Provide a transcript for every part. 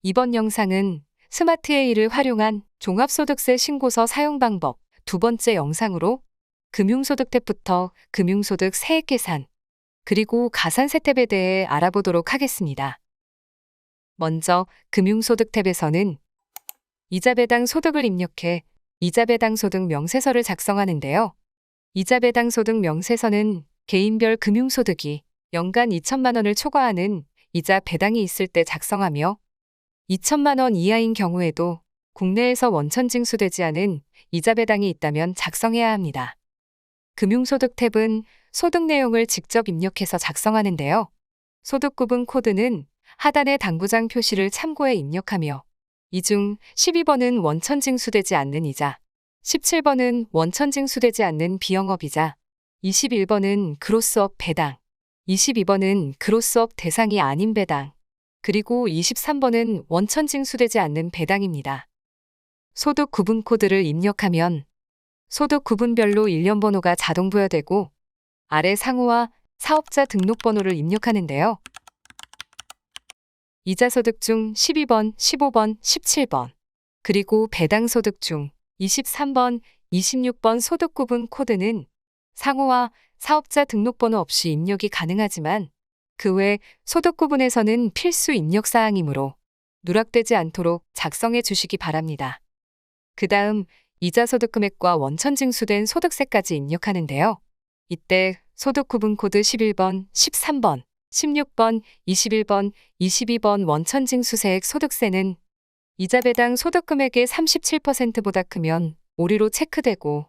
이번 영상은 스마트 AI를 활용한 종합소득세 신고서 사용 방법 두 번째 영상으로 금융소득 탭부터 금융소득 세액 계산, 그리고 가산세 탭에 대해 알아보도록 하겠습니다. 먼저 금융소득 탭에서는 이자배당 소득을 입력해 이자배당 소득 명세서를 작성하는데요. 이자배당 소득 명세서는 개인별 금융소득이 연간 2천만 원을 초과하는 이자 배당이 있을 때 작성하며 2천만 원 이하인 경우에도 국내에서 원천 징수되지 않은 이자 배당이 있다면 작성해야 합니다. 금융소득 탭은 소득 내용을 직접 입력해서 작성하는데요. 소득구분 코드는 하단의 당부장 표시를 참고해 입력하며 이 중 12번은 원천 징수되지 않는 이자, 17번은 원천 징수되지 않는 비영업이자, 21번은 그로스업 배당, 22번은 그로스업 대상이 아닌 배당, 그리고 23번은 원천 징수되지 않는 배당입니다. 소득 구분 코드를 입력하면 소득 구분별로 일련 번호가 자동 부여되고 아래 상호와 사업자 등록번호를 입력하는데요. 이자소득 중 12번, 15번, 17번, 그리고 배당소득 중 23번, 26번 소득 구분 코드는 상호와 사업자 등록번호 없이 입력이 가능하지만 그 외 소득 구분에서는 필수 입력 사항이므로 누락되지 않도록 작성해 주시기 바랍니다. 그 다음 이자소득 금액과 원천 징수된 소득세까지 입력하는데요. 이때 소득 구분 코드 11번, 13번, 16번, 21번, 22번 원천 징수세액 소득세는 이자배당 소득 금액의 37%보다 크면 오류로 체크되고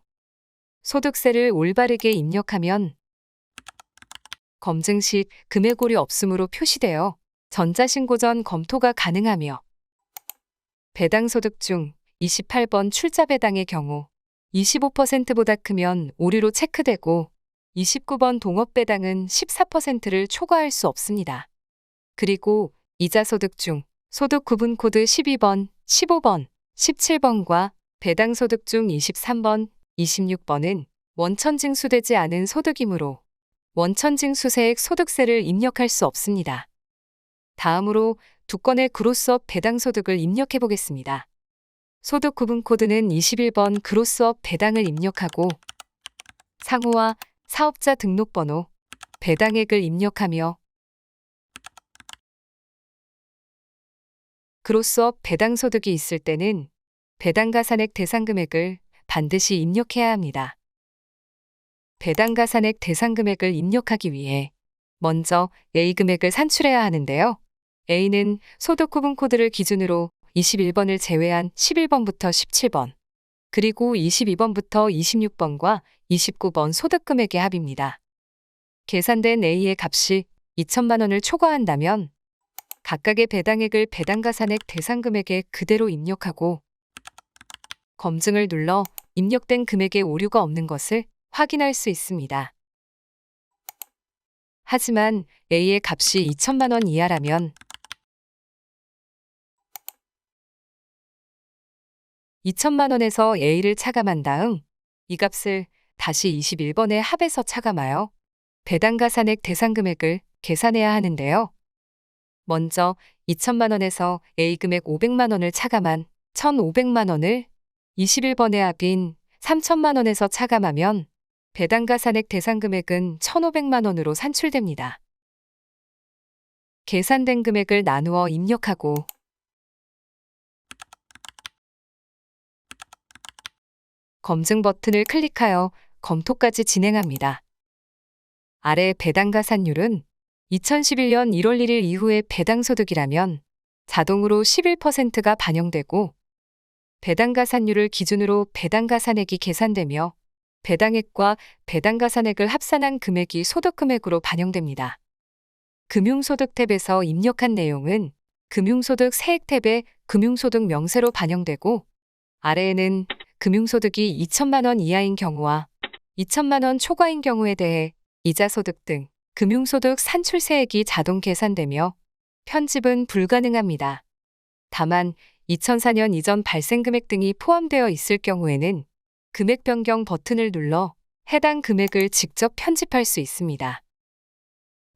소득세를 올바르게 입력하면 검증 시 금액 오류 없음으로 표시되어 전자신고 전 검토가 가능하며 배당소득 중 28번 출자배당의 경우 25%보다 크면 오류로 체크되고 29번 동업배당은 14%를 초과할 수 없습니다. 그리고 이자소득 중 소득 구분 코드 12번, 15번, 17번과 배당소득 중 23번, 26번은 원천 징수되지 않은 소득이므로 원천 징수세액 소득세를 입력할 수 없습니다. 다음으로 두 건의 그로스업 배당소득을 입력해 보겠습니다. 소득 구분 코드는 21번 그로스업 배당을 입력하고 상호와 사업자 등록번호, 배당액을 입력하며 그로스업 배당소득이 있을 때는 배당가산액 대상금액을 반드시 입력해야 합니다. 배당가산액 대상금액을 입력하기 위해 먼저 A금액을 산출해야 하는데요. A는 소득구분 코드를 기준으로 21번을 제외한 11번부터 17번, 그리고 22번부터 26번과 29번 소득금액의 합입니다. 계산된 A의 값이 2천만 원을 초과한다면 각각의 배당액을 배당가산액 대상금액에 그대로 입력하고 검증을 눌러 입력된 금액에 오류가 없는 것을 확인할 수 있습니다. 하지만 A의 값이 2천만 원 이하라면 2천만 원에서 A를 차감한 다음 이 값을 다시 21번의 합에서 차감하여 배당가산액 대상금액을 계산해야 하는데요. 먼저 2천만 원에서 A금액 500만 원을 차감한 1,500만 원을 21번의 합인 3천만 원에서 차감하면 배당가산액 대상금액은 1,500만 원으로 산출됩니다. 계산된 금액을 나누어 입력하고 검증 버튼을 클릭하여 검토까지 진행합니다. 아래 배당가산율은 2011년 1월 1일 이후의 배당소득이라면 자동으로 11%가 반영되고 배당가산율을 기준으로 배당가산액이 계산되며 배당액과 배당가산액을 합산한 금액이 소득금액으로 반영됩니다. 금융소득 탭에서 입력한 내용은 금융소득 세액 탭에 금융소득 명세로 반영되고 아래에는 금융소득이 2천만 원 이하인 경우와 2천만 원 초과인 경우에 대해 이자소득 등 금융소득 산출세액이 자동 계산되며 편집은 불가능합니다. 다만 2004년 이전 발생금액 등이 포함되어 있을 경우에는 금액 변경 버튼을 눌러 해당 금액을 직접 편집할 수 있습니다.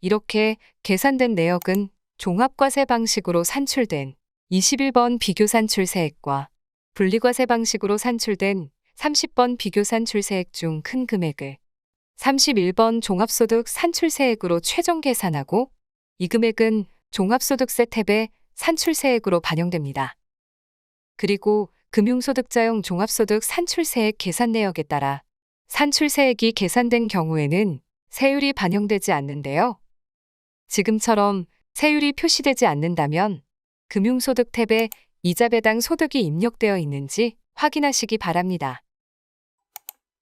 이렇게 계산된 내역은 종합과세 방식으로 산출된 21번 비교산출세액과 분리과세 방식으로 산출된 30번 비교산출세액 중 큰 금액을 31번 종합소득 산출세액으로 최종 계산하고 이 금액은 종합소득세 탭에 산출세액으로 반영됩니다. 그리고 금융소득자용 종합소득 산출세액 계산 내역에 따라 산출세액이 계산된 경우에는 세율이 반영되지 않는데요. 지금처럼 세율이 표시되지 않는다면 금융소득 탭에 이자 배당 소득이 입력되어 있는지 확인하시기 바랍니다.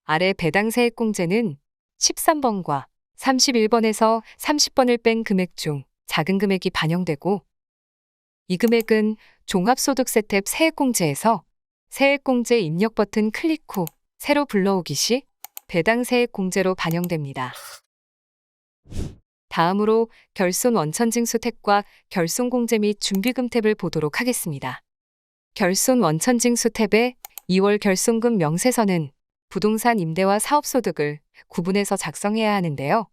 아래 배당세액 공제는 13번과 31번에서 30번을 뺀 금액 중 작은 금액이 반영되고 이 금액은 종합소득세 탭 세액공제에서 세액공제 입력 버튼 클릭 후 새로 불러오기 시 배당세액공제로 반영됩니다. 다음으로 결손 원천징수 탭과 결손공제 및 준비금 탭을 보도록 하겠습니다. 결손 원천징수 탭의 2월 결손금 명세서는 부동산 임대와 사업소득을 구분해서 작성해야 하는데요.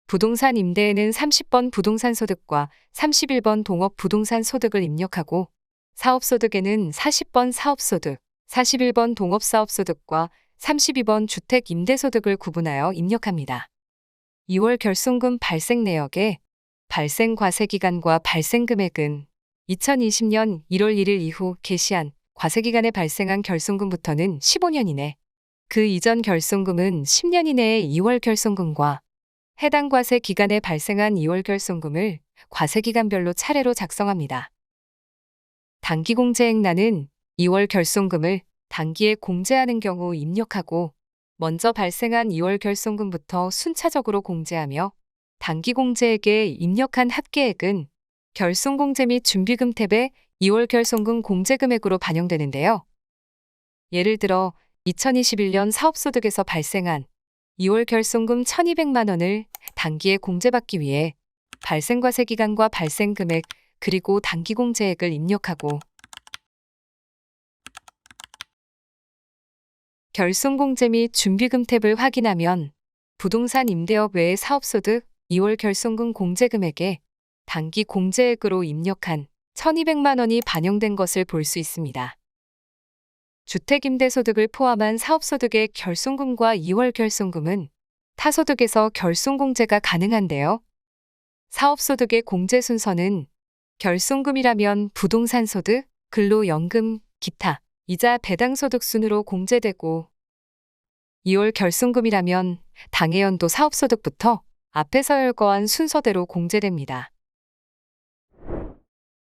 부동산 임대에는 30번 부동산 소득과 31번 동업 부동산 소득을 입력하고 사업소득에는 40번 사업소득, 41번 동업사업소득과 32번 주택 임대소득을 구분하여 입력합니다. 2월 결손금 발생 내역의 발생 과세기간과 발생 금액은 2020년 1월 1일 이후 개시한 과세기간에 발생한 결손금부터는 15년 이내, 그 이전 결손금은 10년 이내의 2월 결손금과 해당 과세 기간에 발생한 2월 결손금을 과세기간별로 차례로 작성합니다. 단기공제액란은 2월 결손금을 단기에 공제하는 경우 입력하고 먼저 발생한 2월 결손금부터 순차적으로 공제하며 단기공제액에 입력한 합계액은 결손공제 및 준비금 탭에 2월 결손금 공제금액으로 반영되는데요. 예를 들어 2021년 사업소득에서 발생한 2월 결손금 1,200만 원을 단기에 공제받기 위해 발생과세 기간과 발생금액 그리고 단기공제액을 입력하고 결손공제 및 준비금 탭을 확인하면 부동산 임대업 외의 사업소득 2월 결손금 공제금액에 단기 공제액으로 입력한 1,200만 원이 반영된 것을 볼 수 있습니다. 주택임대소득을 포함한 사업소득의 결손금과 2월 결손금은 타소득에서 결손공제가 가능한데요. 사업소득의 공제 순서는 결손금이라면 부동산소득, 근로연금, 기타, 이자 배당소득 순으로 공제되고 2월 결손금이라면 당해연도 사업소득부터 앞에서 열거한 순서대로 공제됩니다.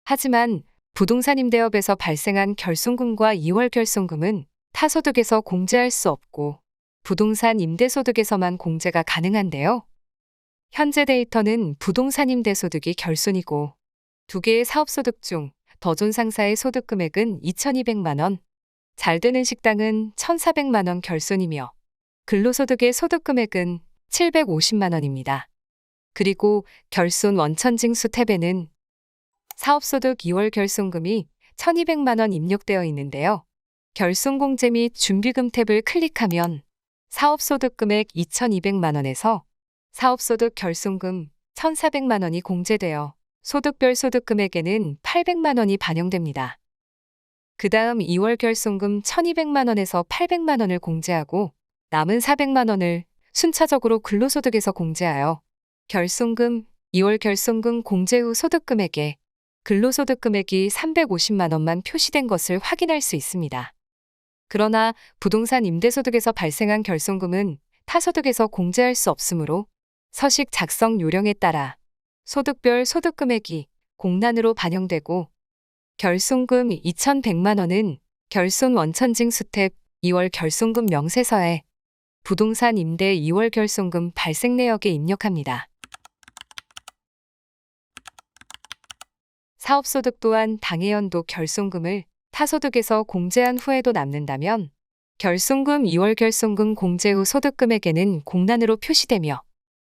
하지만 부동산 임대업에서 발생한 결손금과 2월 결손금은 타소득에서 공제할 수 없고 부동산 임대소득에서만 공제가 가능한데요. 현재 데이터는 부동산 임대소득이 결손이고 두 개의 사업소득 중 더존 상사의 소득 금액은 2,200만 원, 잘 되는 식당은 1,400만 원 결손이며 근로소득의 소득 금액은 750만 원입니다. 그리고 결손 원천징수 탭에는 사업소득 2월 결손금이 1,200만 원 입력되어 있는데요. 결손공제 및 준비금 탭을 클릭하면 사업소득 금액 2,200만 원에서 사업소득 결손금 1,400만 원이 공제되어 소득별 소득 금액에는 800만 원이 반영됩니다. 그 다음 2월 결손금 1,200만 원에서 800만 원을 공제하고 남은 400만 원을 순차적으로 근로소득에서 공제하여 결손금, 2월 결손금 공제 후 소득 금액에 근로소득 금액이 350만 원만 표시된 것을 확인할 수 있습니다. 그러나 부동산 임대소득에서 발생한 결손금은 타소득에서 공제할 수 없으므로 서식 작성 요령에 따라 소득별 소득 금액이 공란으로 반영되고 결손금 2,100만 원은 결손 원천징수 탭 2월 결손금 명세서에 부동산 임대 2월 결손금 발생 내역에 입력합니다. 사업소득 또한 당해연도 결손금을 타소득에서 공제한 후에도 남는다면 결손금 2월 결손금 공제 후 소득 금액에는 공란으로 표시되며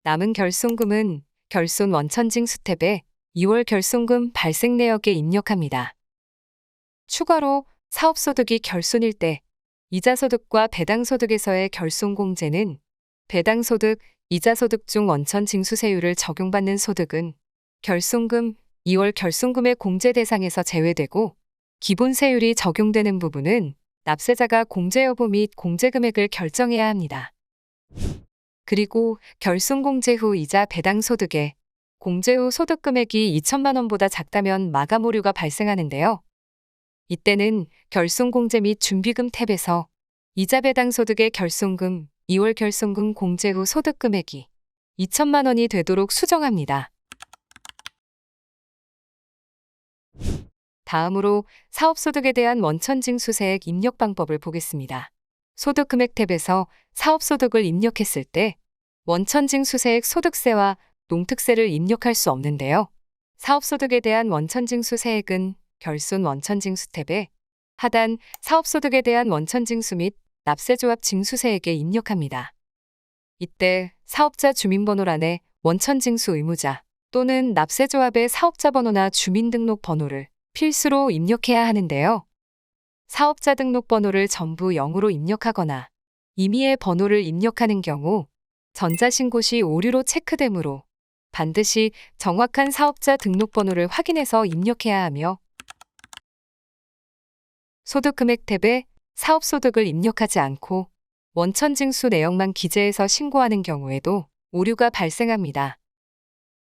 남은 결손금은 결손 원천징수 탭에 2월 결손금 발생 내역에 입력합니다. 추가로 사업소득이 결손일 때 이자소득과 배당소득에서의 결손공제는 배당소득, 이자소득 중 원천 징수세율을 적용받는 소득은 결손금, 2월 결손금의 공제 대상에서 제외되고 기본세율이 적용되는 부분은 납세자가 공제 여부 및 공제 금액을 결정해야 합니다. 그리고 결손공제 후 이자 배당소득에 공제 후 소득 금액이 2천만 원보다 작다면 마감 오류가 발생하는데요. 이때는 결손공제 및 준비금 탭에서 이자 배당소득의 결손금, 2월 결손금 공제 후 소득 금액이 2천만 원이 되도록 수정합니다. 다음으로 사업소득에 대한 원천징수세액 입력 방법을 보겠습니다. 소득금액 탭에서 사업소득을 입력했을 때 원천징수세액 소득세와 농특세를 입력할 수 없는데요. 사업소득에 대한 원천징수세액은 결손 원천징수 탭에 하단 사업소득에 대한 원천징수 및 납세조합 징수세액에 입력합니다. 이때 사업자 주민번호란에 원천징수 의무자 또는 납세조합의 사업자 번호나 주민등록번호를 필수로 입력해야 하는데요. 사업자 등록번호를 전부 0으로 입력하거나 임의의 번호를 입력하는 경우 전자신고 시 오류로 체크되므로 반드시 정확한 사업자 등록번호를 확인해서 입력해야 하며 소득금액 탭에 사업소득을 입력하지 않고 원천징수 내역만 기재해서 신고하는 경우에도 오류가 발생합니다.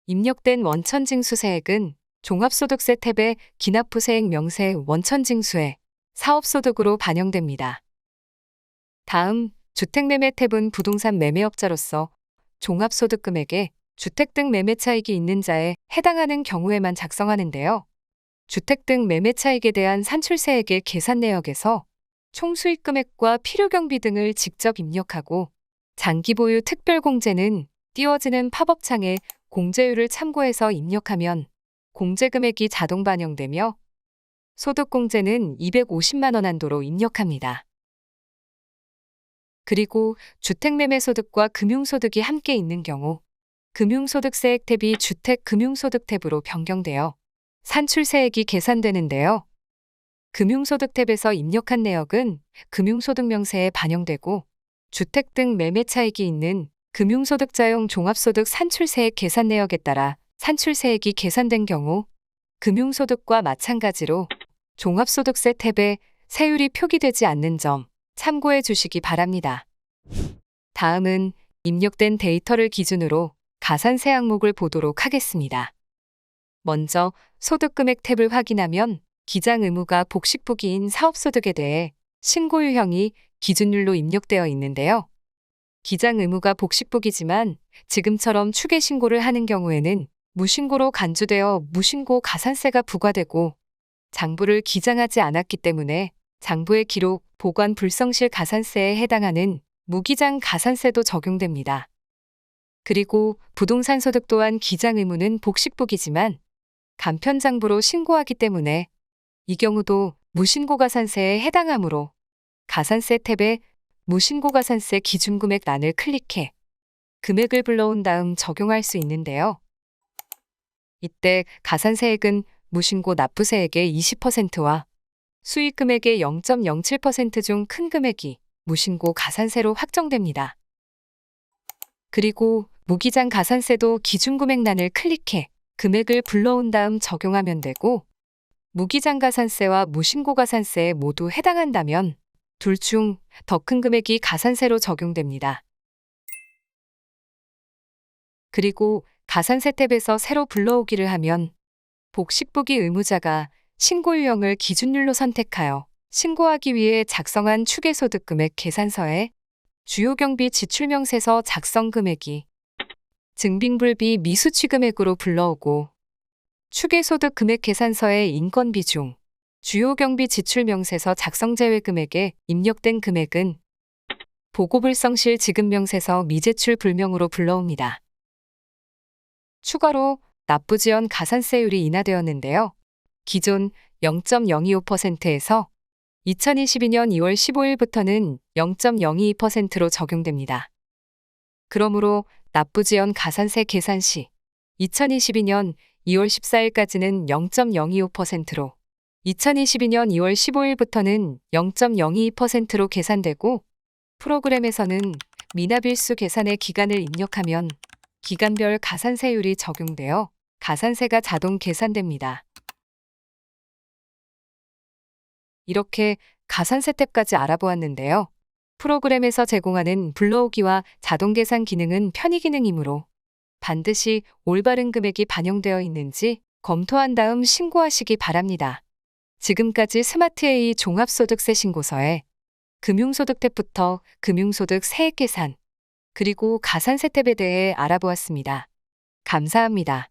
입력된 원천징수세액은 종합소득세 탭의 기납부세액 명세 원천징수에 사업소득으로 반영됩니다. 다음 주택매매 탭은 부동산 매매업자로서 종합소득금액에 주택 등 매매 차익이 있는 자에 해당하는 경우에만 작성하는데요. 주택 등 매매 차익에 대한 산출세액의 계산 내역에서 총수익 금액과 필요경비 등을 직접 입력하고 장기보유 특별공제는 띄워지는 팝업창에 공제율을 참고해서 입력하면 공제금액이 자동 반영되며 소득공제는 250만 원 한도로 입력합니다. 그리고 주택매매소득과 금융소득이 함께 있는 경우 금융소득세액 탭이 주택금융소득 탭으로 변경되어 산출세액이 계산되는데요. 금융소득 탭에서 입력한 내역은 금융소득명세에 반영되고 주택 등 매매 차익이 있는 금융소득자용 종합소득 산출세액 계산 내역에 따라 산출세액이 계산된 경우 금융소득과 마찬가지로 종합소득세 탭에 세율이 표기되지 않는 점 참고해 주시기 바랍니다. 다음은 입력된 데이터를 기준으로 가산세 항목을 보도록 하겠습니다. 먼저 소득금액 탭을 확인하면 기장 의무가 복식부기인 사업소득에 대해 신고 유형이 기준율로 입력되어 있는데요. 기장 의무가 복식부기지만 지금처럼 추계 신고를 하는 경우에는 무신고로 간주되어 무신고 가산세가 부과되고 장부를 기장하지 않았기 때문에 장부의 기록, 보관 불성실 가산세에 해당하는 무기장 가산세도 적용됩니다. 그리고 부동산 소득 또한 기장 의무는 복식부기지만 간편장부로 신고하기 때문에 이 경우도 무신고 가산세에 해당하므로 가산세 탭에 무신고 가산세 기준금액 란을 클릭해 금액을 불러온 다음 적용할 수 있는데요. 이때 가산세액은 무신고 납부세액의 20%와 수익금액의 0.07% 중 큰 금액이 무신고 가산세로 확정됩니다. 그리고 무기장 가산세도 기준금액란을 클릭해 금액을 불러온 다음 적용하면 되고 무기장 가산세와 무신고 가산세에 모두 해당한다면 둘 중 더 큰 금액이 가산세로 적용됩니다. 그리고 가산세 탭에서 새로 불러오기를 하면 복식부기 의무자가 신고 유형을 기준율로 선택하여 신고하기 위해 작성한 추계소득금액 계산서에 주요경비 지출명세서 작성 금액이 증빙불비 미수취 금액으로 불러오고 추계소득 금액 계산서의 인건비 중 주요경비 지출명세서 작성 제외 금액에 입력된 금액은 보고불성실 지급명세서 미제출 불명으로 불러옵니다. 추가로 납부지연 가산세율이 인하되었는데요. 기존 0.025%에서 2022년 2월 15일부터는 0.022%로 적용됩니다. 그러므로 납부지연 가산세 계산 시 2022년 2월 14일까지는 0.025%로 2022년 2월 15일부터는 0.022%로 계산되고 프로그램에서는 미납일수 계산의 기간을 입력하면 기간별 가산세율이 적용되어 가산세가 자동 계산됩니다. 이렇게 가산세 탭까지 알아보았는데요. 프로그램에서 제공하는 불러오기와 자동 계산 기능은 편의 기능이므로 반드시 올바른 금액이 반영되어 있는지 검토한 다음 신고하시기 바랍니다. 지금까지 스마트A 종합소득세 신고서에 금융소득 탭부터 금융소득 세액 계산, 그리고 가산세 탭에 대해 알아보았습니다. 감사합니다.